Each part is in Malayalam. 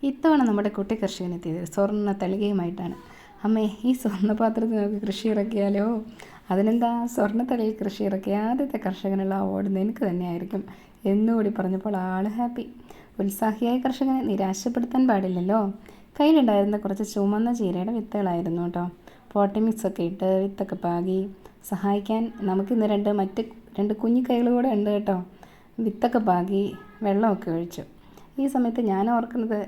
ഇത്തവണ നമ്മുടെ കുട്ടി കർഷകനെത്തിയത് സ്വർണ്ണ തളികയുമായിട്ടാണ്. അമ്മേ, ഈ സ്വർണ്ണപാത്രത്തിൽ നമുക്ക് കൃഷി ഇറക്കിയാലോ? അതിനെന്താ, സ്വർണ്ണത്തളിയിൽ കൃഷി ഇറക്കിയ ആദ്യത്തെ കർഷകനുള്ള അവാർഡ് നിനക്ക് തന്നെയായിരിക്കും എന്നുകൂടി പറഞ്ഞപ്പോൾ ആൾ ഹാപ്പി. ഉത്സാഹിയായ കർഷകനെ നിരാശപ്പെടുത്താൻ പാടില്ലല്ലോ. കയ്യിലുണ്ടായിരുന്ന കുറച്ച് ചുമന്ന ചീരയുടെ വിത്തുകളായിരുന്നു കേട്ടോ. പോട്ടി മിക്സൊക്കെ ഇട്ട് വിത്തൊക്കെ പാകി സഹായിക്കാൻ നമുക്കിന്ന് രണ്ട് കുഞ്ഞു കൈകൾ കൂടെ ഉണ്ട് കേട്ടോ. വിത്തൊക്കെ പാകി വെള്ളമൊക്കെ ഒഴിച്ചു. ഈ സമയത്ത് ഞാൻ ഓർക്കുന്നത്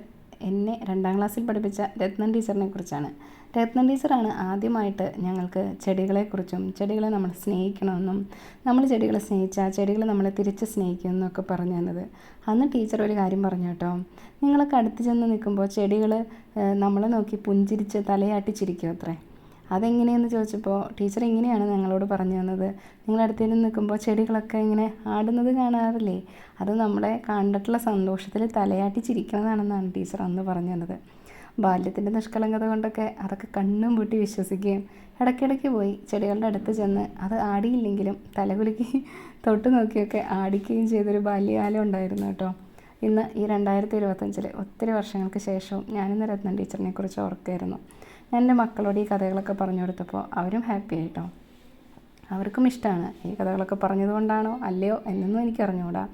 എന്നെ 2ാം ക്ലാസ്സിൽ പഠിപ്പിച്ച രത്നം ടീച്ചറിനെ കുറിച്ചാണ്. രത്നം ടീച്ചറാണ് ആദ്യമായിട്ട് ഞങ്ങൾക്ക് ചെടികളെക്കുറിച്ചും ചെടികളെ നമ്മൾ സ്നേഹിക്കണമെന്നും നമ്മൾ ചെടികളെ സ്നേഹിച്ചാൽ ചെടികൾ നമ്മളെ തിരിച്ച് സ്നേഹിക്കുമെന്നൊക്കെ പറഞ്ഞു തന്നത്. അന്ന് ടീച്ചർ ഒരു കാര്യം പറഞ്ഞു കേട്ടോ. നിങ്ങളൊക്കെ അടുത്ത് ചെന്ന് നിൽക്കുമ്പോൾ ചെടികൾ നമ്മളെ നോക്കി പുഞ്ചിരിച്ച് തലയാട്ടിച്ചിരിക്കും അത്രേ. അതെങ്ങനെയെന്ന് ചോദിച്ചപ്പോൾ ടീച്ചർ ഇങ്ങനെയാണ് ഞങ്ങളോട് പറഞ്ഞു തന്നത്. നിങ്ങളടുത്തേക്ക് നിൽക്കുമ്പോൾ ചെടികളൊക്കെ ഇങ്ങനെ ആടുന്നത് കാണാറില്ലേ, അത് നമ്മളെ കണ്ടിട്ടുള്ള സന്തോഷത്തിൽ തലയാട്ടി ചിരിക്കുന്നതാണെന്നാണ് ടീച്ചർ അന്ന് പറഞ്ഞു തന്നത്. ബാല്യത്തിൻ്റെ നിഷ്കളങ്കത കൊണ്ടൊക്കെ അതൊക്കെ കണ്ണും പൂട്ടി വിശ്വസിക്കുകയും ഇടയ്ക്കിടയ്ക്ക് പോയി ചെടികളുടെ അടുത്ത് ചെന്ന് അത് ആടിയില്ലെങ്കിലും തലകുലുക്കി തൊട്ട് നോക്കിയൊക്കെ ആടിക്കുകയും ചെയ്തൊരു ബാല്യകാലം ഉണ്ടായിരുന്നു കേട്ടോ. ഇന്ന് ഈ 2025 ഒത്തിരി വർഷങ്ങൾക്ക് ശേഷവും ഞാനിന്ന് രത്നം ടീച്ചറിനെ കുറിച്ച് ഓർക്കുകയായിരുന്നു. ഞാൻ എൻ്റെ മക്കളോട് ഈ കഥകളൊക്കെ പറഞ്ഞു കൊടുത്തപ്പോൾ അവരും ഹാപ്പി ആയിട്ടോ. അവർക്കും ഇഷ്ടമാണ്. ഈ കഥകളൊക്കെ പറഞ്ഞതുകൊണ്ടാണോ അല്ലയോ എന്നൊന്നും എനിക്കറിഞ്ഞുകൂടാ.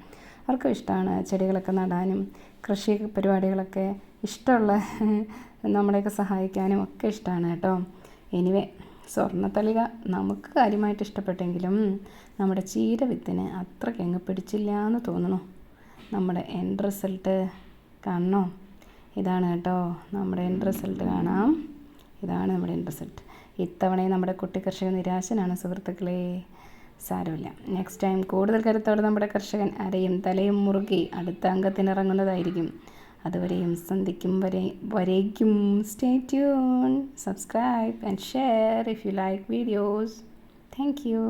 അവർക്കും ഇഷ്ടമാണ് ചെടികളൊക്കെ നടാനും കൃഷി പരിപാടികളൊക്കെ ഇഷ്ടമുള്ള നമ്മളെയൊക്കെ സഹായിക്കാനും ഒക്കെ ഇഷ്ടമാണ് കേട്ടോ. എനിവേ, സ്വർണ്ണത്തളിക നമുക്ക് കാര്യമായിട്ട് ഇഷ്ടപ്പെട്ടെങ്കിലും നമ്മുടെ ചീര വിത്തിന് അത്രയ്ക്കങ്ങ് പിടിച്ചില്ല എന്ന് തോന്നുന്നു. നമ്മുടെ എൻഡ് റിസൾട്ട് കാണണോ? ഇതാണ് കേട്ടോ നമ്മുടെ എൻഡ് റിസൾട്ട്. കാണാം, ഇതാണ് നമ്മുടെ എൻഡ് റിസൾട്ട്. ഇത്തവണയും നമ്മുടെ കുട്ടി കർഷകൻ നിരാശനാണ് സുഹൃത്തുക്കളെ. സാരമില്ല, നെക്സ്റ്റ് ടൈം കൂടുതൽ കരുത്തോടെ നമ്മുടെ കർഷകൻ അരയും തലയും മുറുകി അടുത്ത അംഗത്തിനിറങ്ങുന്നതായിരിക്കും. അതുവരെയും സന്ധിക്കും വരേക്കും stay tune, subscribe and share if you like videos. Thank you.